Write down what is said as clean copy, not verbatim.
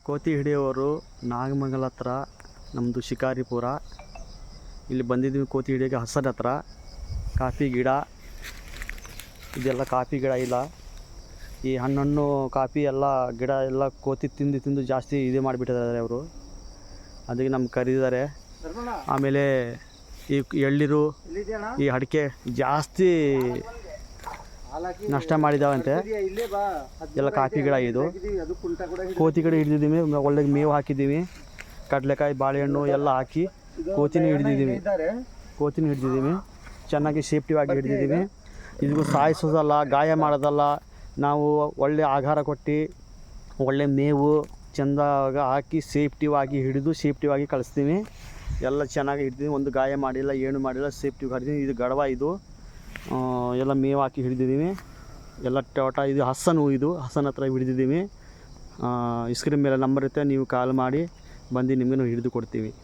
ಕೋತಿ ಹಿಡಿಯೋರು ನಾಗಮಂಗಲ ಹತ್ರ ನಮ್ಮದು ಶಿಕಾರಿಪುರ. ಇಲ್ಲಿ ಬಂದಿದ್ದೀವಿ ಕೋತಿ ಹಿಡಿಯೋಕ್ಕೆ. ಹಸನ ಹತ್ರ ಕಾಫಿ ಗಿಡ ಇದೆಲ್ಲ ಕಾಫಿ ಗಿಡ ಇಲ್ಲ. ಈ ಹಣ್ಣು ಕಾಫಿ ಎಲ್ಲ ಗಿಡ ಎಲ್ಲ ಕೋತಿ ತಿಂದು ಜಾಸ್ತಿ ಇದು ಮಾಡಿಬಿಟ್ಟಿದ್ದಾರೆ ಅವರು. ಅದಕ್ಕೆ ನಮ್ಗೆ ಕರೀತಾರೆ. ಆಮೇಲೆ ಈ ಎಳ್ನೀರು ಈ ಅಡಿಕೆ ಜಾಸ್ತಿ ನಷ್ಟ ಮಾಡಿದಾವಂತೆ. ಎಲ್ಲ ಕಾಫಿ ಗಿಡ ಇದು. ಕೋತಿ ಗಿಡ ಹಿಡಿದಿದ್ದೀವಿ. ಒಳ್ಳೆ ಮೇವು ಹಾಕಿದ್ದೀವಿ. ಕಡಲೆಕಾಯಿ ಬಾಳೆಹಣ್ಣು ಎಲ್ಲ ಹಾಕಿ ಕೋತಿನ ಹಿಡಿದಿದ್ದೀವಿ. ಚೆನ್ನಾಗಿ ಸೇಫ್ಟಿಯಾಗಿ ಹಿಡಿದಿದ್ದೀವಿ. ಇದಕ್ಕೂ ಸಾಯಿಸೋದಲ್ಲ, ಗಾಯ ಮಾಡೋದಲ್ಲ. ನಾವು ಒಳ್ಳೆ ಆಹಾರ ಕೊಟ್ಟು ಒಳ್ಳೆ ಮೇವು ಚೆಂದಾಗ ಹಾಕಿ ಸೇಫ್ಟಿಯಾಗಿ ಹಿಡಿದು ಸೇಫ್ಟಿಯಾಗಿ ಕಳಿಸ್ತೀವಿ. ಎಲ್ಲ ಚೆನ್ನಾಗಿ ಹಿಡ್ದೀವಿ. ಒಂದು ಗಾಯ ಮಾಡಿಲ್ಲ, ಏನು ಮಾಡಿಲ್ಲ, ಸೇಫ್ಟಿಯಾಗಿ ಹಿಡಿದೀವಿ. ಇದು ಗಡವ, ಇದು ಎಲ್ಲ ಮೇವು ಹಾಕಿ ಹಿಡಿದಿದ್ದೀವಿ. ಎಲ್ಲ ಟೋಟ ಇದು ಹಸನ ಹತ್ರ ಹಿಡಿದಿದ್ದೀವಿ. ಸ್ಕ್ರೀನ್ ಮೇಲೆ ನಂಬರ್ ಇರುತ್ತೆ, ನೀವು ಕಾಲ್ ಮಾಡಿ ಬಂದು ನಿಮಗೂ ಹಿಡಿದು ಕೊಡ್ತೀವಿ.